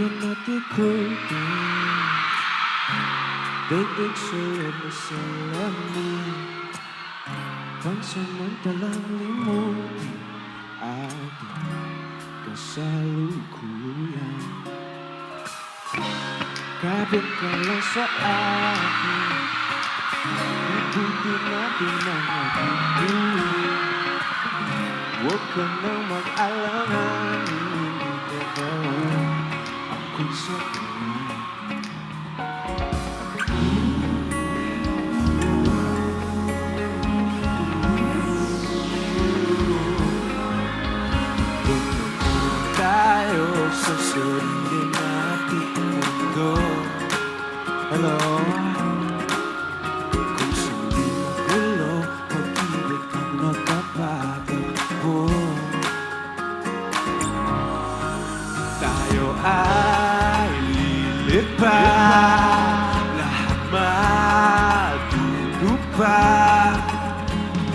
at iko'y daig sa'yo na salamin. Pansamantalang limutin ating kasalukuyan. Kapit ka lang sa akin, mabuti natin ang magiging. Huwag ka nang mag-alanganin, hindi ka gawin ako'y sa kanya. Tayo sa sarili nating mundo. Hello? Kung sa'yo magulo, pag-ibig ang nagpapatakbo. Tayo ay lilipad, lahat matutupad.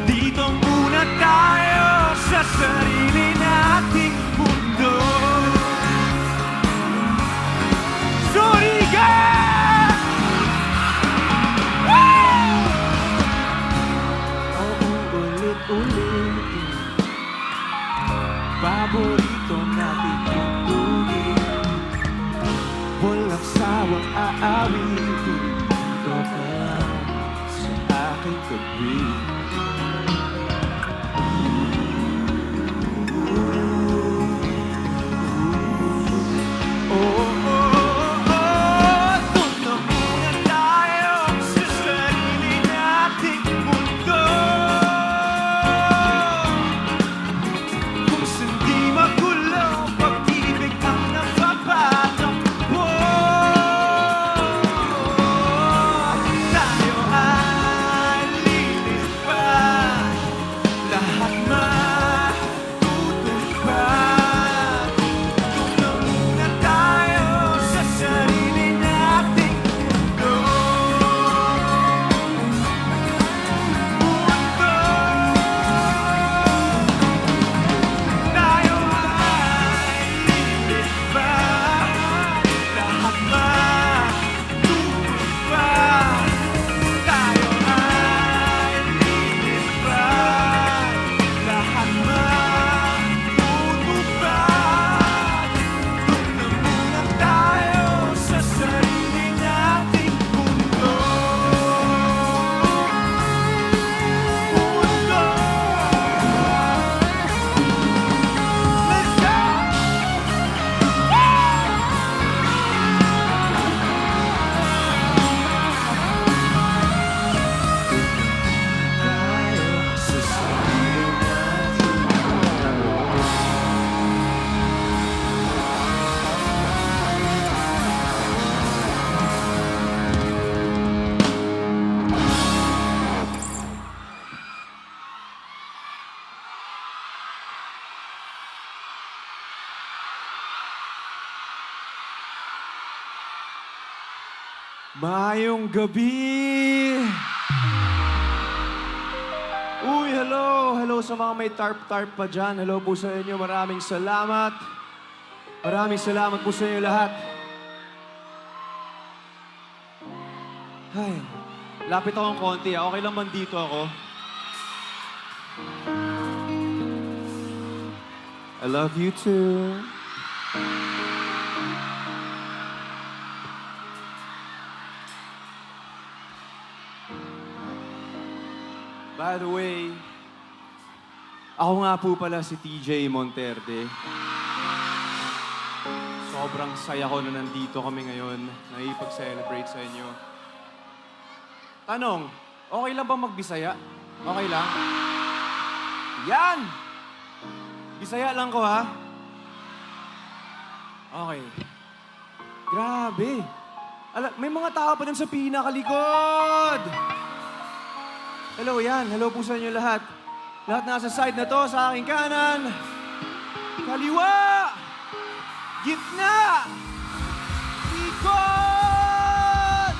Dito muna tayo sa sarili nating mundo. Surigan! Uulit-ulitin, paborito natin tugtugin. Walang sawang aawitin, dito ka lang sa aking tabi. Maayong gabi! Uy, hello! Hello sa mga may tarp-tarp pa dyan. Hello po sa inyo. Maraming salamat. Maraming salamat po sa inyo lahat. Ay, lapit akong konti. Okay lang man dito ako. I love you too. By the way, ako nga po pala si TJ Monterde. Sobrang saya ko na nandito kami ngayon, nakipag-celebrate sa inyo. Tanong, okay lang ba magbisaya? Okay lang? Yan! Bisaya lang ko, ha? Okay. Grabe. May mga tao pa dun sa pinakalikod! Hello, yan. Hello po sa inyo lahat. Lahat nasa side na to, sa aking kanan. Kaliwa! Gitna! Ikot!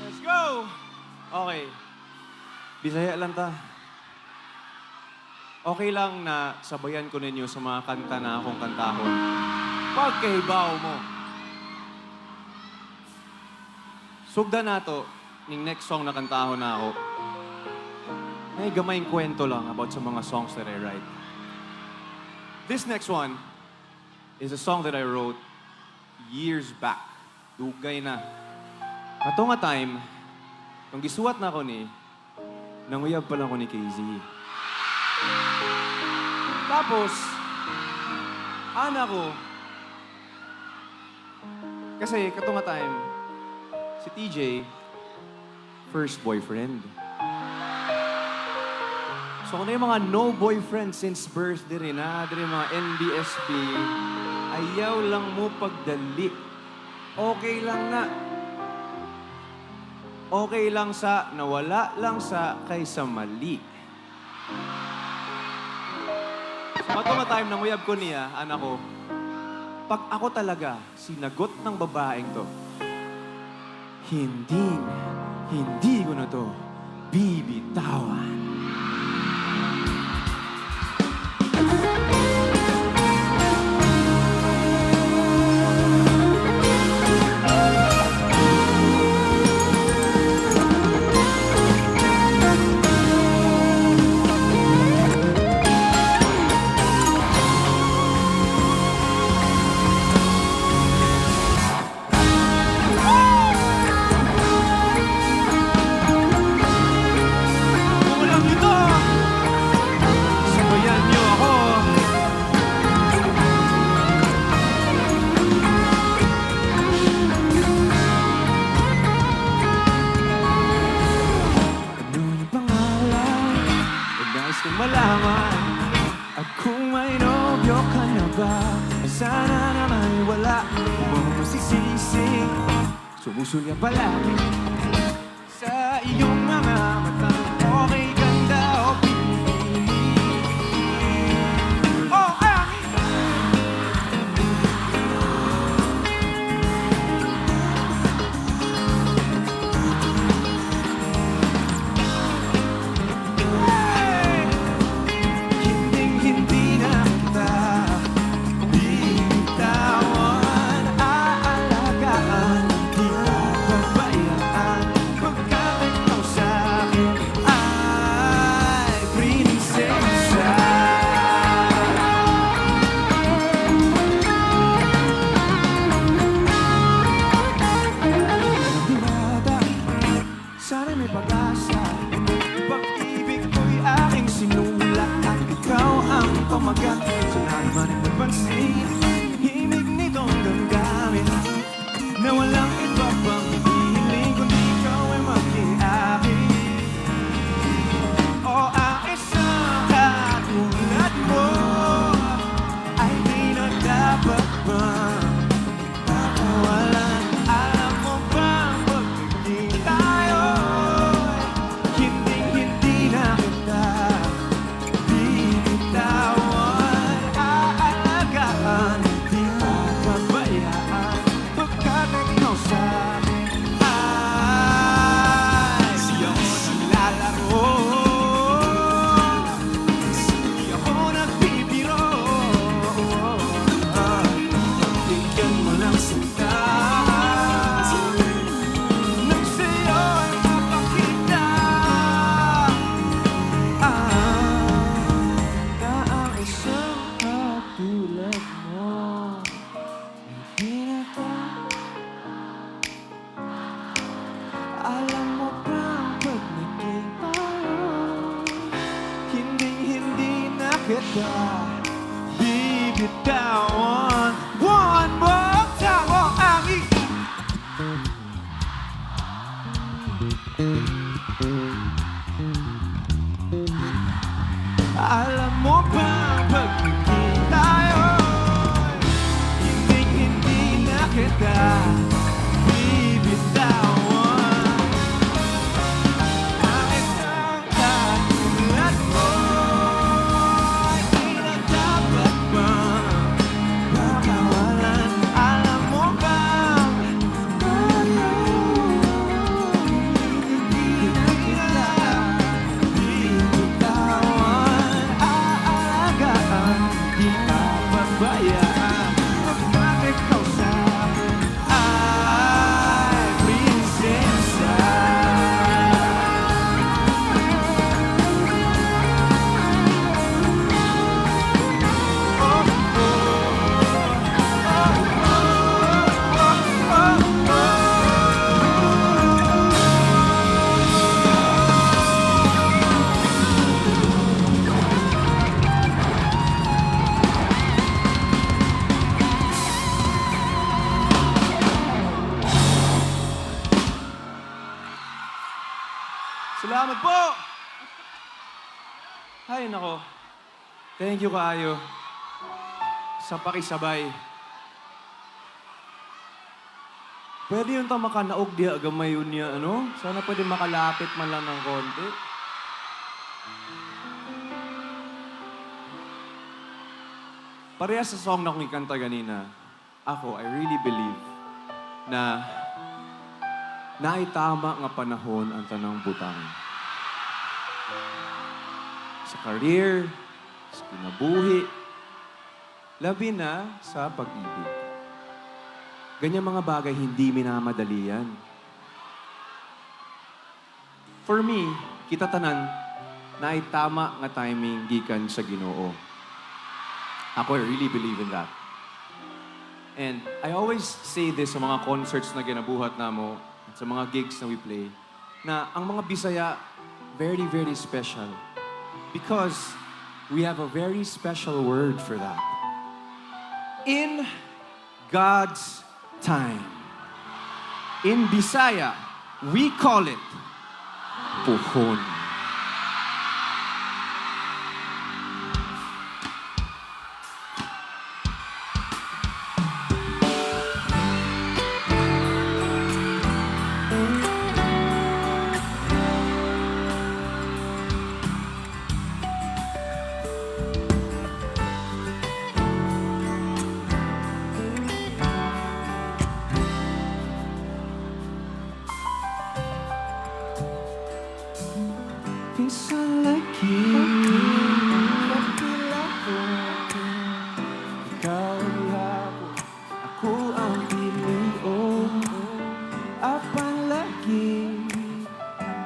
Let's go! Okay. Bisaya lang ta. Okay lang na sabayan ko ninyo sa mga kanta na akong kantahon. pagkahibaw mo. Sugda na to, yung next song na kantahon na ako. May gamayng kwento lang about sa mga songs that I write. This next one is a song that I wrote years back. Dugay na. Ato nga time, kung gisuwat na ako ni, nanguyab pa lang ako ni KZ. Tapos, ko, kasi kato nga time, si TJ, first boyfriend. So kung na yung mga no boyfriend since birth diri na, diri mga NBSP, ayaw lang mo pagdali. Okay lang na. Okay lang sa nawala lang sa kaysa mali. So kato nga time nang uyab ko niya, anak ko, pag ako talaga sinagot ng babaeng to, hindi ko na to bibitawan. Kung malaman at kung may nobyo ka na ba, sana naman wala mong masisisi. Sumusulya palagi sa iyong mga mata. Okay ganda o pili. Oh, sana may pag-asa. Pag-ibig ko'y aking sinulat at ikaw ang pamagat. Sinabi man ang nagpansin, himig nitong damdamin na walang iba pang hiling kundi ikaw ay mag-iakin. O ang isang katulad mo ay di na dapat bang pakawalan. Alam mo bang pagiging tayo hindi na kita bibitawan. Aalagaan, hindi mo pabayaan, pagkat ikaw sa akin ay di ako naglalaro, di ako nagbibiro. Bigyan mo ng sinta nang sa'yo ay mapakita na ang isang katulad mo ay hinata. Alam mo bang pag naging tayo, hindi na kita bibitawan. One more time, oh, alam mo bang pag naging tayo, hindi na kita bibitawan. Ang isang katulad mo ay di na dapat bang pakawalan. Alam mo bang hindi na kita bibitawan. Aalagaan, di na pabayaan, pagkat Salamat po! Ay, nako. Thank you kaayo sa pakisabay. Pwede yung makanaog diya agamay yun niya, ano? Sana pwede makalapit man lang ng konti. Parehas sa song na kong ikanta ganina, ako, I really believe na naitama nga panahon ang tanang butang. Sa career, sa kinabuhi, labi na sa pag-ibig. Ganyan mga bagay, hindi minamadali yan. For me, kita tanan, naitama nga timing gikan sa Ginoo. Ako, I really believe in that. And I always say this sa mga concerts na ginabuhat namo, sa mga gigs na we play, na ang mga Bisaya, very, very special. Because we have a very special word for that. In God's time. In Bisaya, we call it puhon. Pisang lagi, kapila ko. Ikaw ang ako ang piliin. Apan lagi,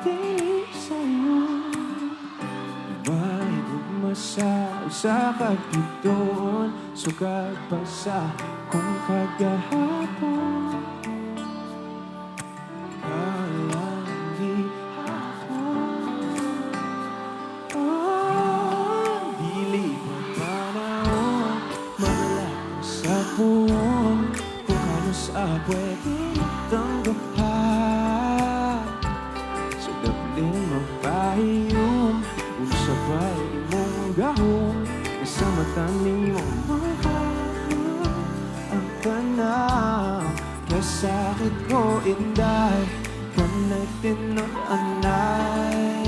di sa'yo. Iba'y gumasa sa kapiton, sugat pa sa kung kagahapon. Pwede tanggapan sa daplin magpahiyom kung sabay mong gahong sa mata ni mong mahal ang tanang kasakit ko inday kanay tinag-anay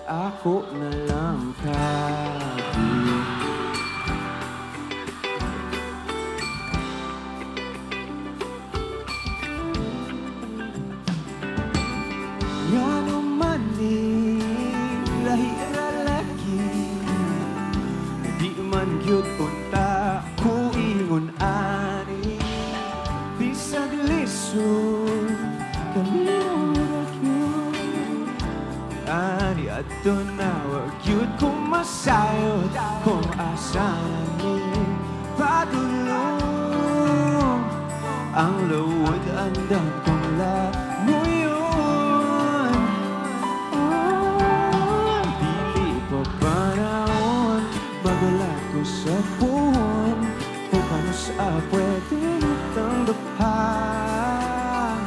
ako na lang kabin. Yan naman lahira lagi di man yun punta ko ingon ani bisag lisod kami orak yun ani ato na wag yun kumasayod kung asanin padulong ang lawad andang kong mo yun. Sa buwan, kung paano sa pwede tanggaphan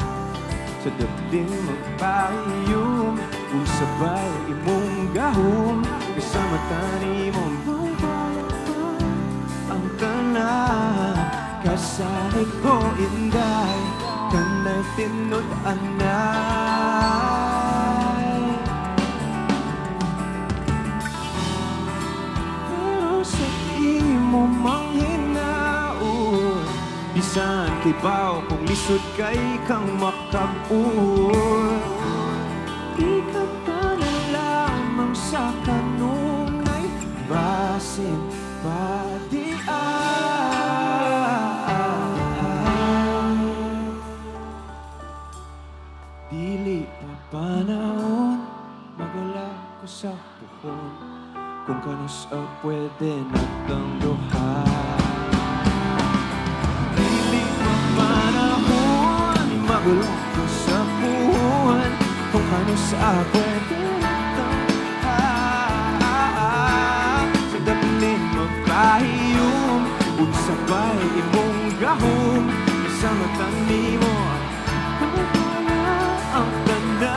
sa dating magpahiyom, kung sabay imong gahom kasama tani mong mawalapan ang tanan kasahit ko inday kanay tinod-anay. Mo manghinaon bisan kay baw kung lisod kay kang makabun ikaw pa na lamang sa kanunay basin padian dili pa panahon magala ko sa puhon kung kanos ang pwede nagtangduhan. Dili mapanahon, magulang ko sa buwan, kung kanos ang pwede nagtangduhan. Sa daplin magpahiyom, kung sabay imong gahom, kasama tani mo, ang tanan.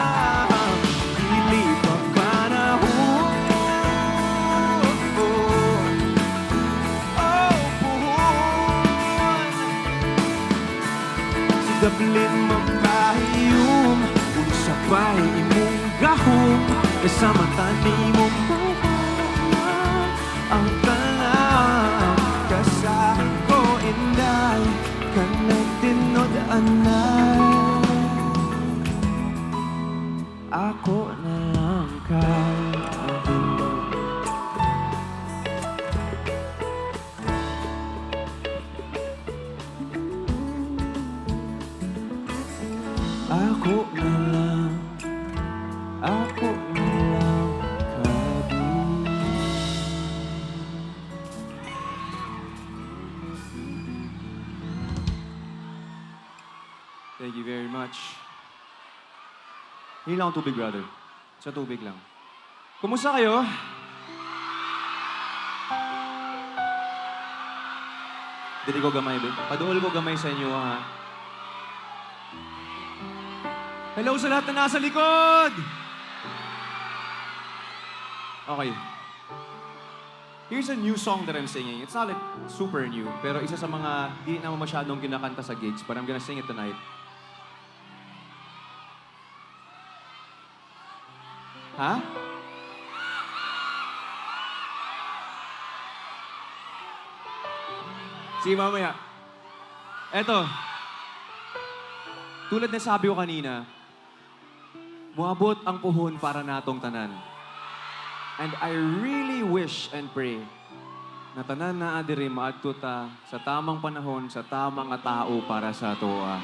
daplin mapahiyom unsa pa'y imong gahom kasama tani mo ang tanan kasama ko inday kanay tinod anay ako na lang kay ako na lang kabi. Thank you very much. Hindi lang ang tubig, brother. Sa tubig lang. Kumusta kayo? Dili ko gamay, babe. Paduol ko gamay sa inyo, ha? Hello sa lahat na nasa likod! Okay. Here's a new song that I'm singing. It's not like super new, pero isa sa mga di naman masyadong kinakanta sa gigs, but I'm gonna sing it tonight. Ha? Sige, mamaya. Eto. Tulad na sabi ko kanina, muabot ang puhon para natong tanan. And I really wish and pray na tanan na adiri maadto ta sa tamang panahon, sa tamang nga tao para sa atoa.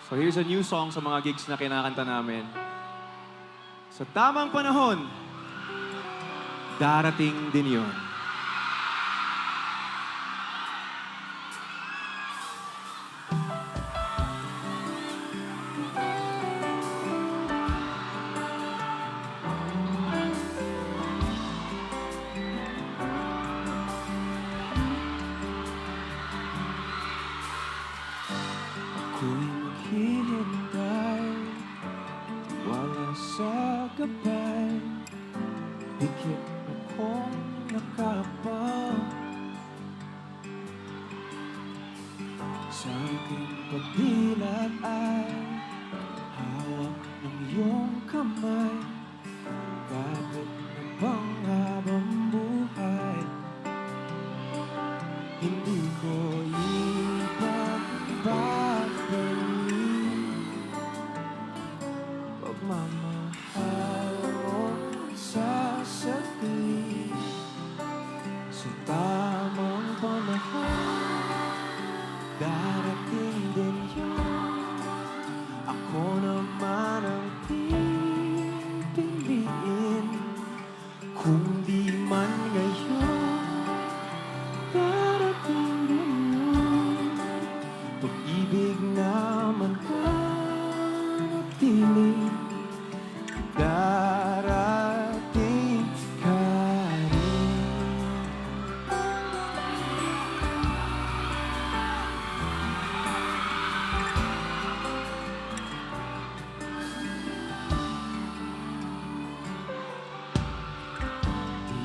So here's a new song sa mga gigs na kinakanta namin. Sa tamang panahon, darating din yun. Ako'y maghihintay, wala sa gabay, dikit akong nakapag. Sa aking pagdilat ay hawak ng iyong kamay, bakit na bang habang buhay? Hindi ko pagmamahal mo sa saglit. Sa tamang panahon, darating din yun. Ako naman ang pipiliin. Kung di man ngayon, darating din yun. Pag-ibig naman manatili, darating ka rin.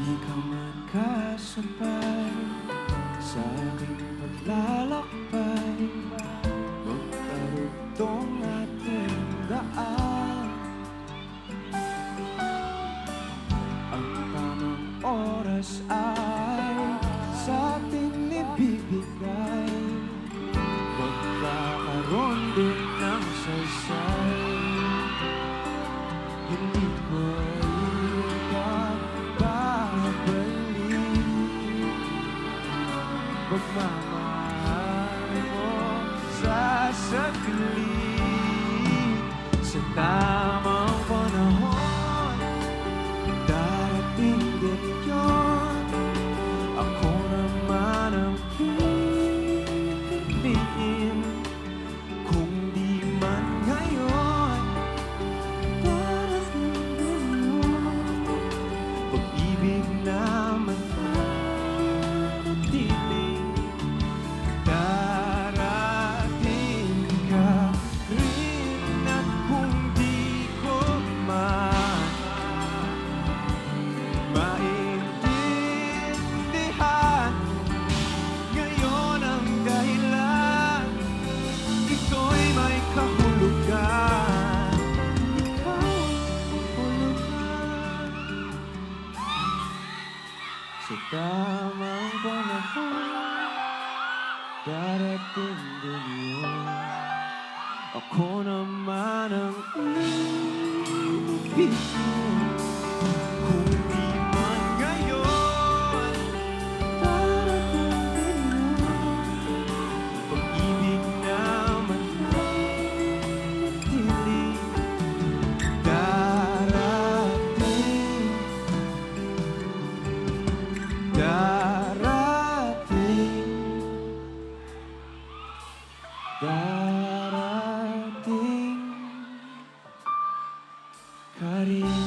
Di ka man kasabay sa aking paglalakbay, magkarugtong ating daan. Ang tamang oras ay sa ating ibibigay, magkakaroon din ng saysay. Hindi ko ibabalik pagmamahal mo sa saglit. Sa tamang panahon, darating din yun. Ako naman ang pipiliin. Kung di man ngayon, darating din yun. Pag-ibig naman manatili, darating ka rin. At kung di panahon, darating din yun. Ako naman ang ibig kung di man ngayon, darating din yun. Pag-ibig naman tili, darating, darating, darating ka rin.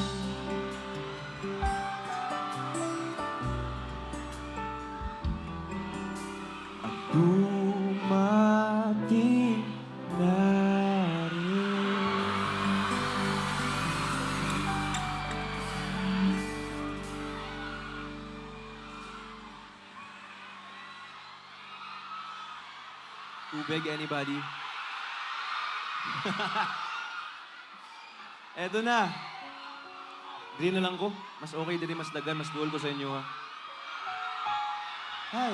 At dumating na rin. Tubig, anybody? Eto na. Green na lang ko. Mas okay din, mas dagan, mas dual ko sa inyo, ha? Hi.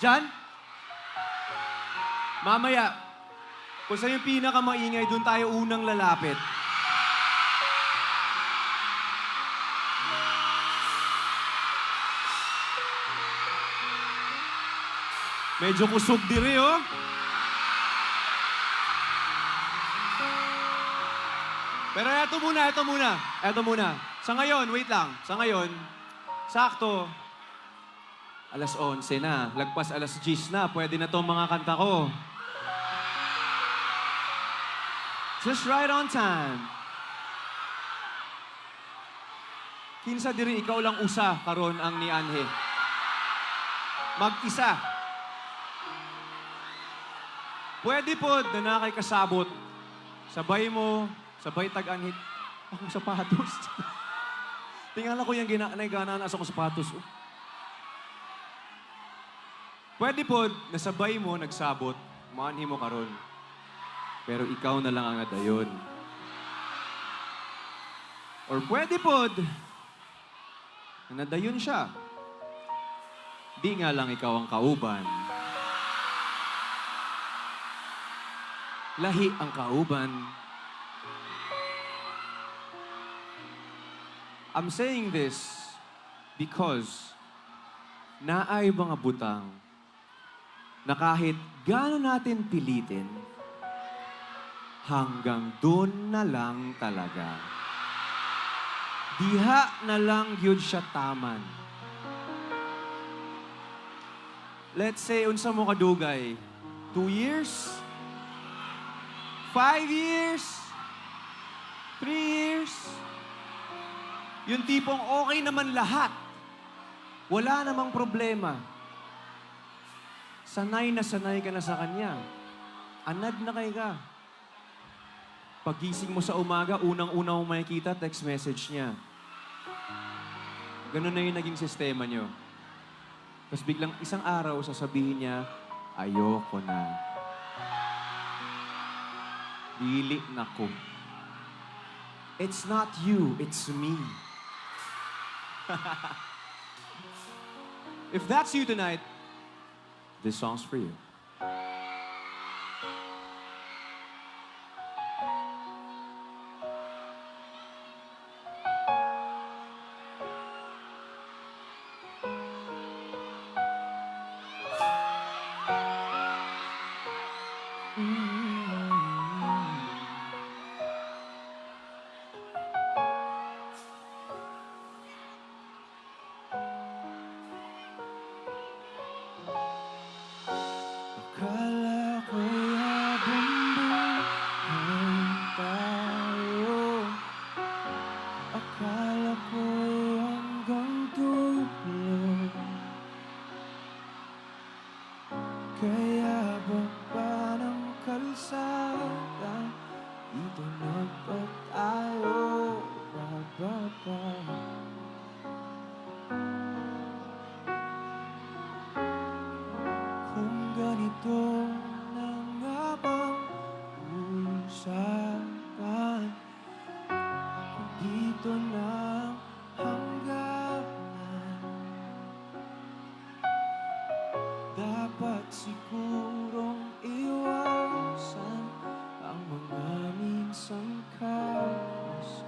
Jan? Mamaya, kung sa'yo yung pinakamaingay, doon tayo unang lalapit. Medyo kusog diri, oh. Pero eto muna. Sa ngayon, wait lang. Sa ngayon, sakto, alas 11 na. Lagpas alas 10 na. Pwede na tong mga kanta ko. Just right on time. Kinsa diri, ikaw lang usa karon ang ni Anhe. Mag-isa. Pwede po na kay kasabot. Sabay mo, sabay tag-anhit. Akong sapatos. Tingnan ko yung gana na sa akong sapatos. Oh. Pwede po, nasabay mo, nagsabot, maanhi mo karon. Pero ikaw na lang ang nadayon. Or pwede po, na nadayon siya. Di nga lang ikaw ang kauban. Lahi ang kauban. I'm saying this because naay mga butang na kahit gaano natin pilitin, hanggang doon na lang talaga. Diha na lang yun siya taman. Let's say, unsa mo kadugay? 2 years? 5 years? 3 years? Yung tipong okay naman lahat. Wala namang problema. Sanay ka na sa kanya. Anad na kay ka. Pagising mo sa umaga, unang-una mo makikita, text message niya. Ganun na yung naging sistema niyo. Tapos biglang isang araw, sasabihin niya, ayoko na. Dili na ko. It's not you, it's me. If that's you tonight, this song's for you. Akala ko'y habang buhay tayo. Akala ko'y hanggang dulo. Kaya baba ng kalsada, dito na ba tayo bababa? Kung ganito na nga bang usapan, kung dito na hangganan, sigurong iwasan ang mga minsang kamustahan.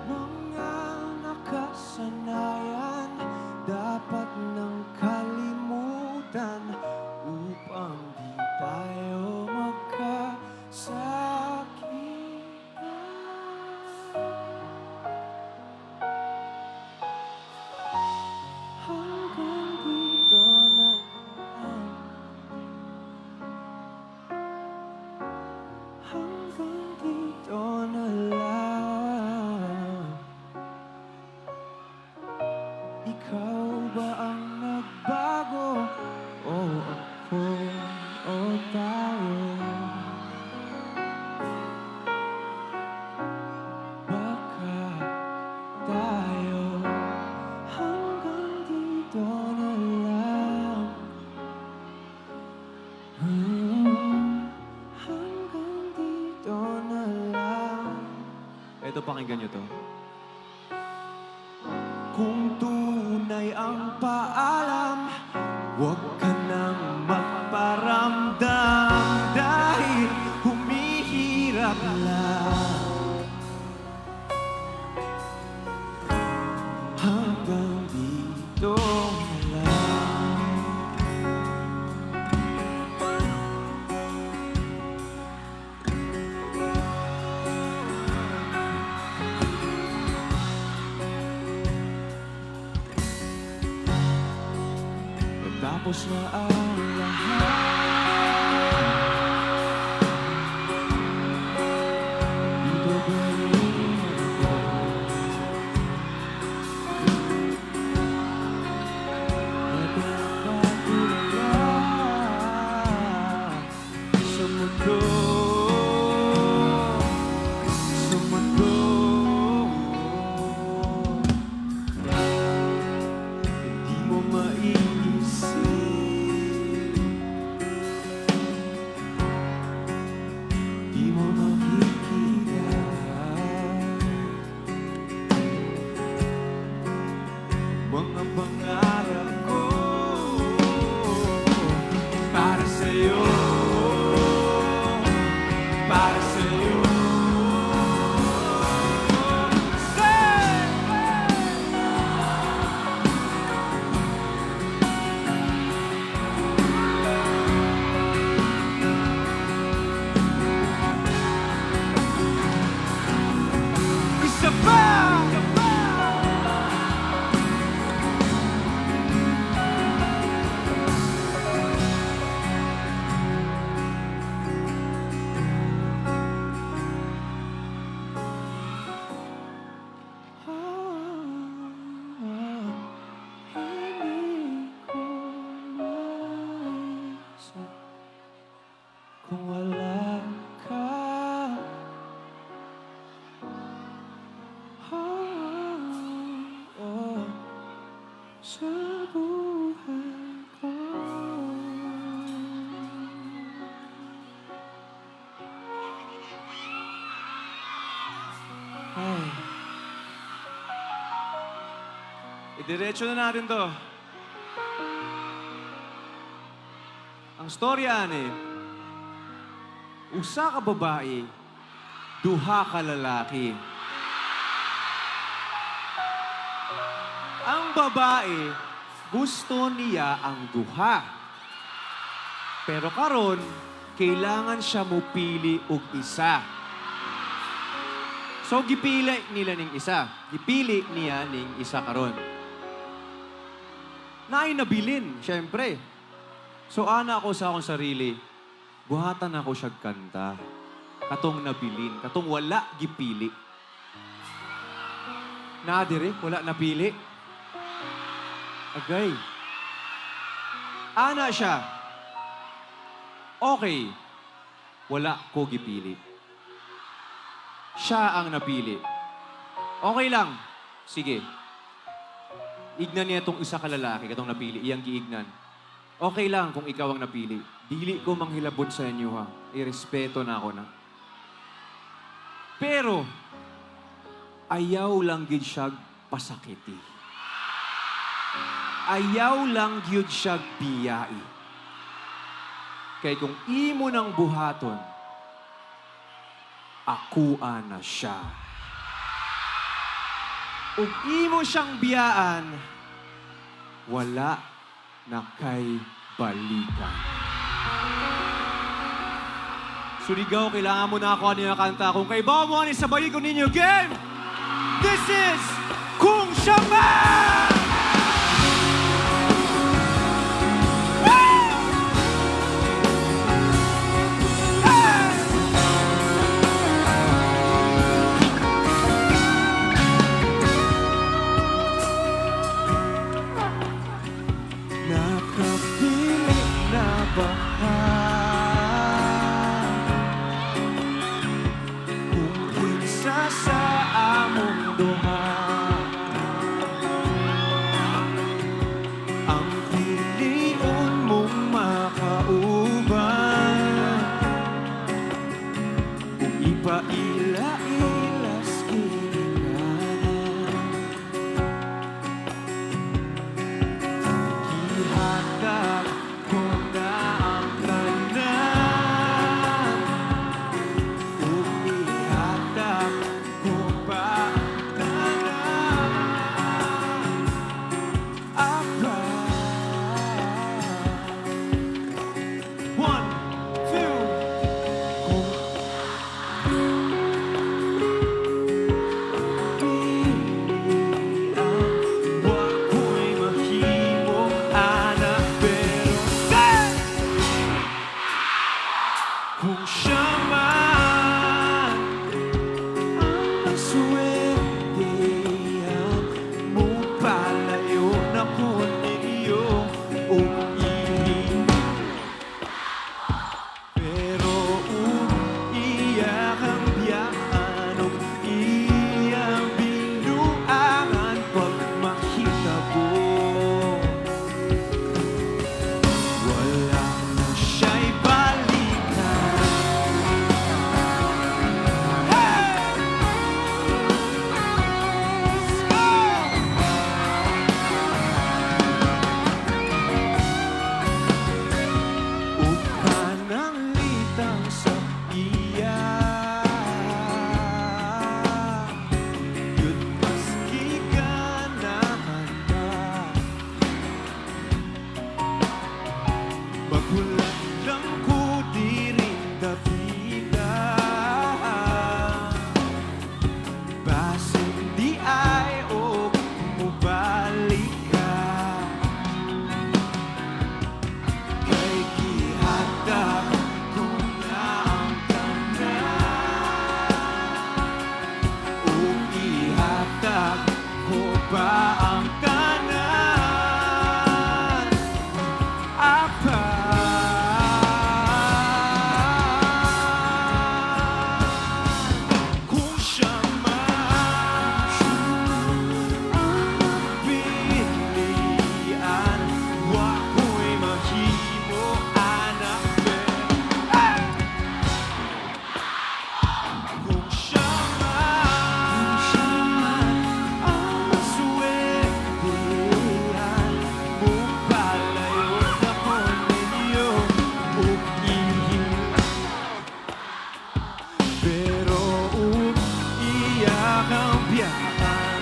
Mga nakasanayan dapat nang kalimutan upang di tayo hanggang dito na lang. Hanggang dito na lang. Ikaw ba ang nagbago? O ako o tayo? Baka tayo hanggang dito na lang. Hanggang dito na lang. Eto, pakinggan nyo to. Kung tunay ang paalam, huwag ka nang magparamdam dahil humihirap lang. Hanggang dito na lang. Tapos na ang lahat. Dito bumalik ako. Nagpapatulala sa mundo. Sa mundo. Hindi mo maiisip. Di mo makikita mga pangarap ko para sa'yo, para sa'yo. Isa pa! Hindi ko maisip kung wala ka. Sa buhay ko. Ay. Idiretso na natin to. Ang storya ani, usa ka babae, duha ka lalaki. Ang babae, gusto niya ang duha. Pero karon, kailangan siya mupili og isa. So, gipili nila ning isa. Gipili niya ning isa karon. Naay nabilin, syempre. So, ana ako sa akong sarili, buhatan ako siya kanta. Katong nabilin, katong wala gipili. Nadire, wala napili. Agay. Ana siya. Okay. Wala ko gipili. Siya ang napili. Okay lang. Sige. Ignan niya itong isa ka lalaki, katong napili. Iyang giignan. Okay lang kung ikaw ang napili. Dili ko manghilabot sa inyo, ha. Irespeto na ako na. Pero, ayaw lang gid siya pasakiti. Ayaw lang gyud siya biyai. Kay kung imo ng buhaton, akuan na siya. Ug imo siyang biyaan, wala na kay balikan. Surigaw, kailangan mo na ako ano yung kanta. Kung kay ba mo, sabay ko ninyo game! This is Kung Siya Man! Nakapili na ba kung kinsa sa among duha ang piliun mong makauban kung ipaila-ilas kinikanan ihatag ko na ang tanan ug ihatag ko pa ang tanan apa. 1, 2 kung pilian wa ko'y mahimong anak pero kung siya man ang swertehan mo palayo na ko ninyo o ihin pero iyak ang biyaan o iyang binuangan pag makita mo wala na siya'y balikan. Hey! Let's go! Upanang litang sa iya yun maski ganahan ka magulat lang ko di rin dabida basin di ay o mubalik ka kay gihatag ko na ang tanan ug ihatag ko pa ang tanan apa. Kung siya man ang pilian wa ko'y mahimo anak hey! Kung siya man ang swertehan mo palayo na ko ninyo ug ihin pero iyak ang biyaan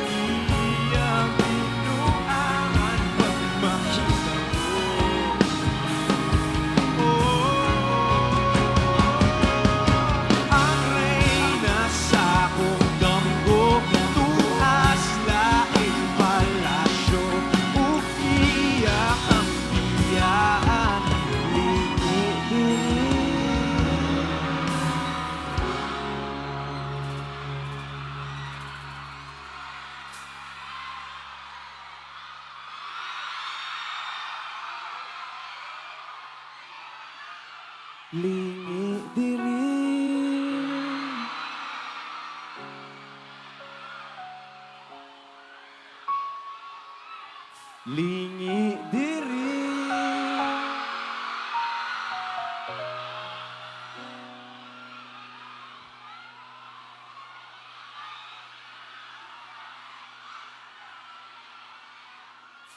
iyang binuangan pag makita mo ang reyna sa akong damgo tuas laing palasyo ug iyak ang biyaan lingi-lingi. Lingi diri lingi diri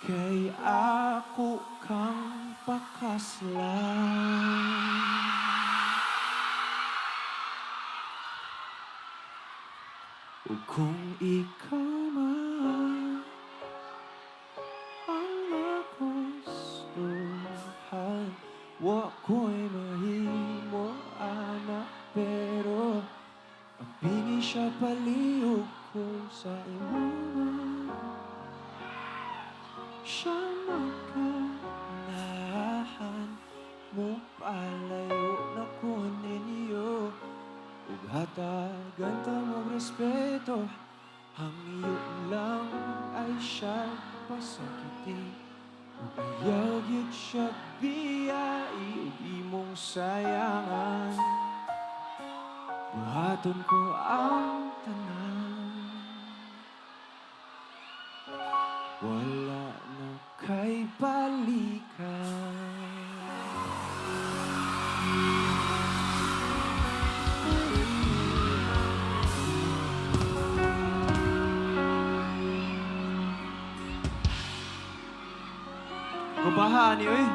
kay ako kang pakaslan. O kung ikaw man ang magustuhan, wa ko'y mahimo anak, pero ang bingi siya palihog ko sa imo. Siya magkanahan mo palayo na ko ninyo, ug hatagan ta mo respeto, ang iyo lang ay siya pasakiti. Ug ayaw gyud siya biyai, ug imong sayangan, buhaton ko ang tanan. Wala na kay balikan. Gubahan niyo eh.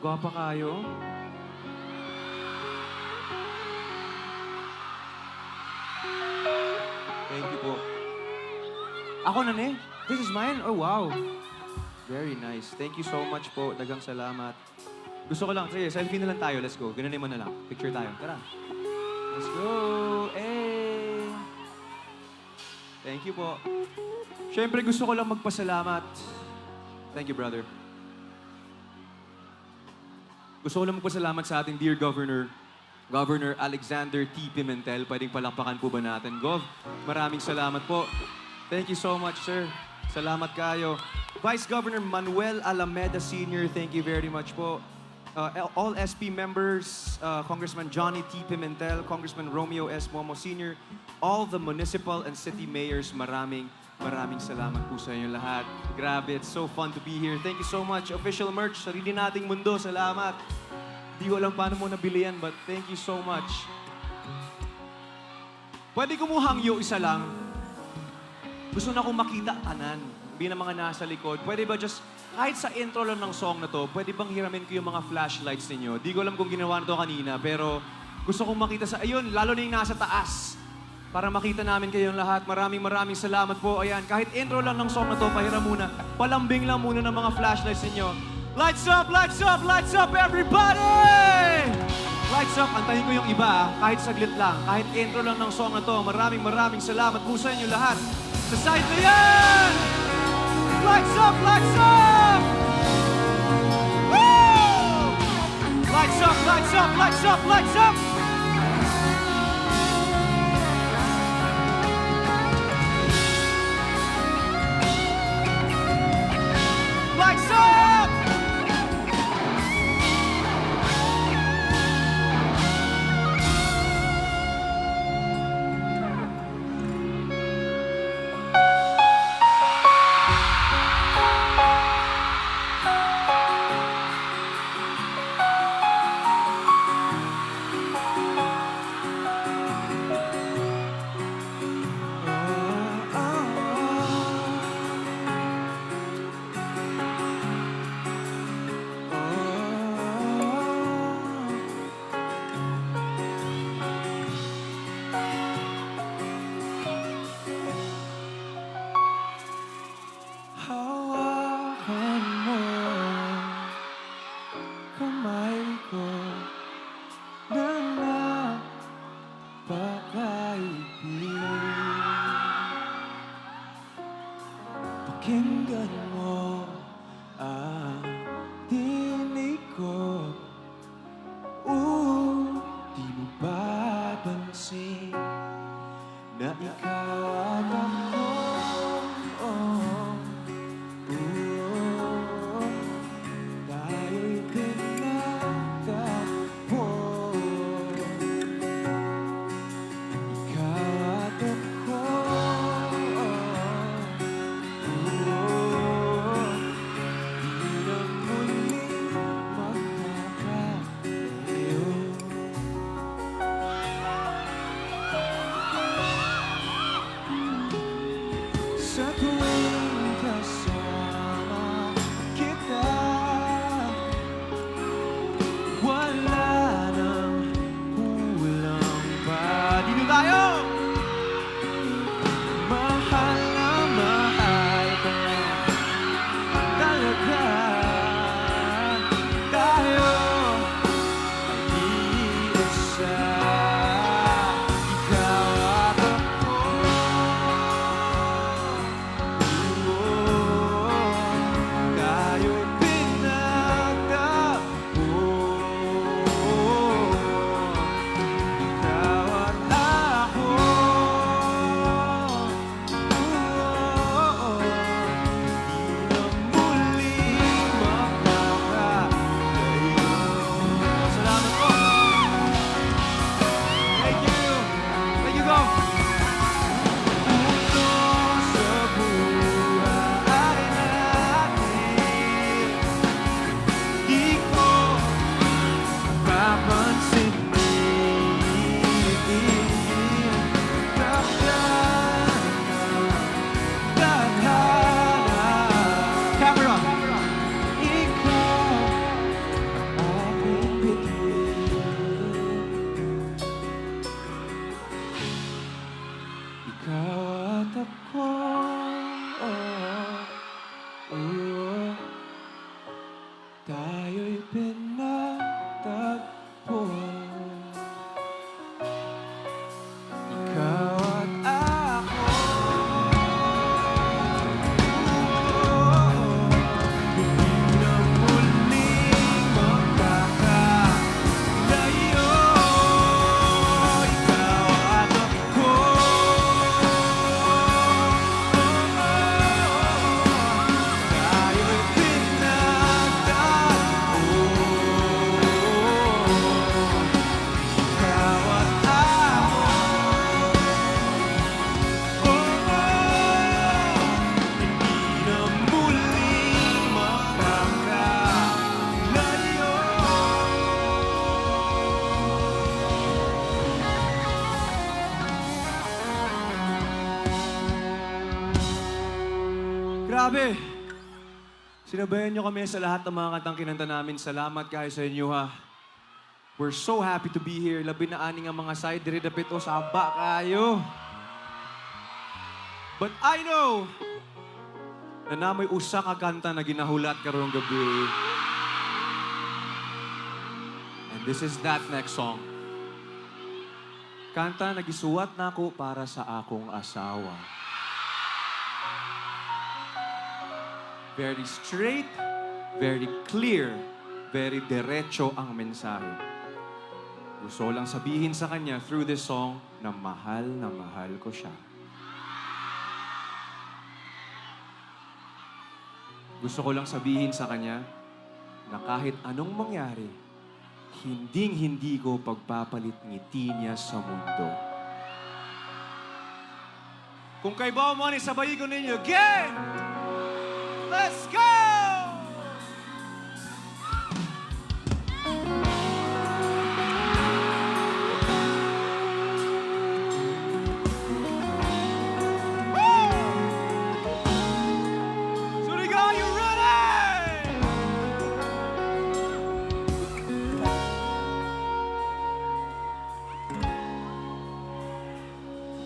Gwapa kayo. Thank you po. Ako na ni? This is mine? Oh, wow. Very nice. Thank you so much po. Dagang salamat. Gusto ko lang, sige, selfie na lang tayo. Let's go. Ganunin mo na lang. Picture tayo. Tara. Let's go. Hey! Thank you po. Siyempre, gusto ko lang magpasalamat. Thank you, brother. Gusto ko lang magpasalamat sa ating dear Governor, Governor Alexander T. Pimentel. Pwedeng palakpakan po ba natin? Gov, maraming salamat po. Thank you so much, sir. Salamat kayo. Vice Governor Manuel Alameda Sr., thank you very much po. All SP members, Congressman Johnny T. Pimentel, Congressman Romeo S. Momo Sr., all the municipal and city mayors, maraming salamat po sa inyo lahat. Grabe, it's so fun to be here. Thank you so much. Official merch, sarili nating mundo, salamat. Di ko alam paano mo nabili yan, but thank you so much. Pwede ko mo hangyo isa lang. Gusto na akong makita tanan. Bilang mga nasa likod. Pwede ba just, kahit sa intro lang ng song na to, pwede bang hiramin ko yung mga flashlights ninyo? Di ko alam kung ginawa na to kanina, pero gusto kong makita sa, ayun, lalo na yung nasa taas. Para makita namin kayong lahat. Maraming salamat po. Ayan, kahit intro lang ng song na to, pahiram muna. Palambing lang muna ng mga flashlights ninyo. Lights up, lights up, lights up, everybody! Lights up, antayin ko yung iba, kahit saglit lang. Kahit intro lang ng song na to, maraming salamat po sa inyo lahat. Sa side na yan! Lights up, lights up! Woo! Lights up, lights up, lights up, lights up! Lights up! Hawakan mo kamay ko na napakaibig. Pakinggan mo ang tinig ko. Di mo papansin na ikaw at ako. Tayo'y pinagtagpo. Ikaw at ako. Di na muling magkakalayo. tayo! Mahal na mahal ka talaga. Tayo ay iisa. Ikaw at ako. Tayo'y pinagtagpo. Ikaw at ako. Di na muling makakalayo. Salamat po. Thank you. Thank you, go. Puso sa buhay natin, di ko papansinin. Tadhana, camera. Ikaw aking bituin. Ikaw at ako. Tayo'y pinagtagpo. Ikaw at ako. Hindi na muling makakalayo. Ikaw at ako. Tayo'y pinagtagpo. Ikaw at ako. Hindi na muling makakalayo. Grabe! Sinabayan niyo kami sa lahat ng mga kantang kinanta namin. Salamat kayo sa inyo, ha. We're so happy to be here. Labi na aning ang mga side. Diri dapit o saba kayo. But I know na namoy usa ka kanta na ginahulat karong gabi. And this is that next song. Kanta na gisuwat nako para sa akong asawa. Very straight, very clear, very diretso ang mensahe. Gusto lang sabihin sa kanya through this song na mahal ko siya. Gusto ko lang sabihin sa kanya na kahit anong mangyari, hinding-hindi ko pagpapalit ngiti niya sa mundo. Kung kayo ba mo, sabay ko ninyo again! Let's go! Surigao, you ready?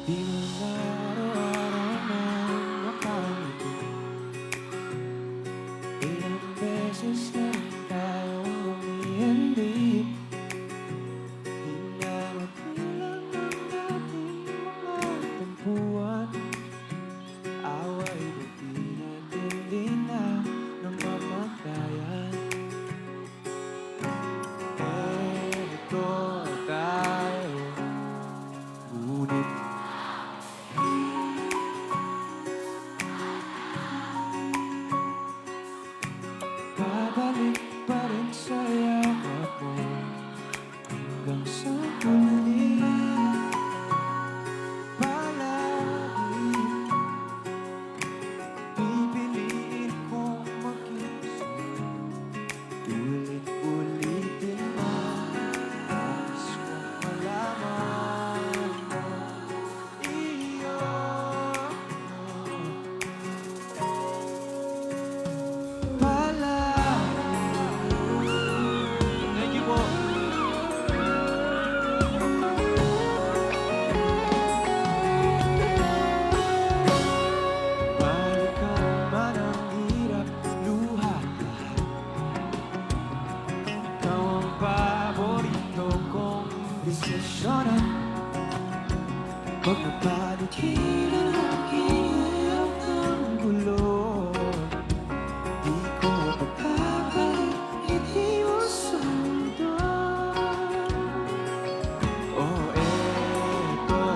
Di mo na araw-araw na nakangiti. Ilang beses na rin tayong umihindi. Di na mapilang ang ating mga tampuan. Away na di natin din na namamatayan. Eto tayo, ngunit Pag napaligid ang aking hayop ng gulo, di ko pagkakait, hindi mo sa mundo. Oh, eto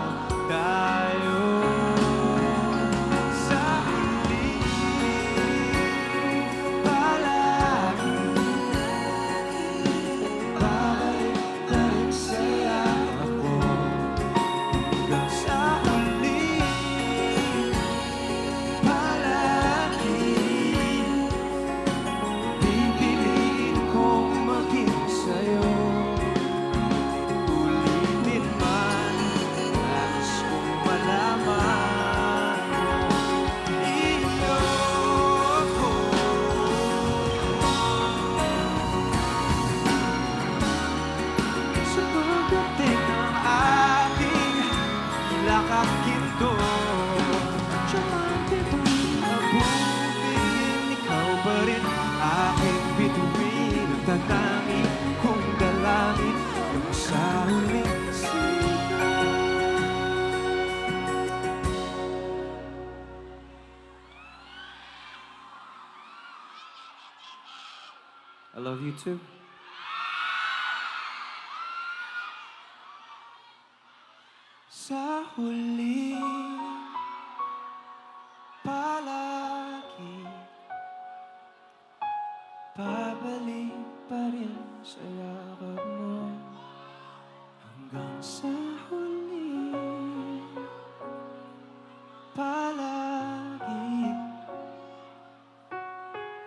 tayo sa huli, palagi babalik na rin sa'yo ako. Hanggang sa huli, palagi pipiliin kong maging sa'yo. Ulitin man, nais kong malaman mo, iyo ko. Sa pagdating ng ating lakakinto, Diamante tuwing abutin, ikaw pa rin aking bituin. Nagtatangi kong dalangin kung sa huling sigaw. I love you too. Sa huli, palagi babalik pa rin sa yakap mo. Hanggang sa huli, palagi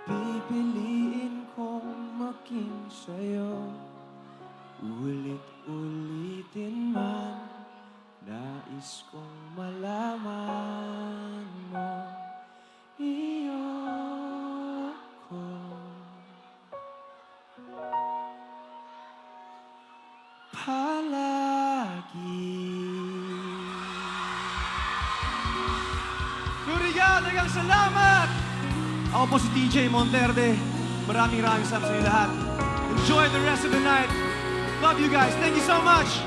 pipiliin kong maging sa'yo. Ulit-ulitin man, nais kong malaman mo, iyo ko. Palagi. Turiga, dagang salamat! Ako po si TJ Monterde. Maraming salamat sa inyo lahat. Enjoy the rest of the night. Love you guys. Thank you so much.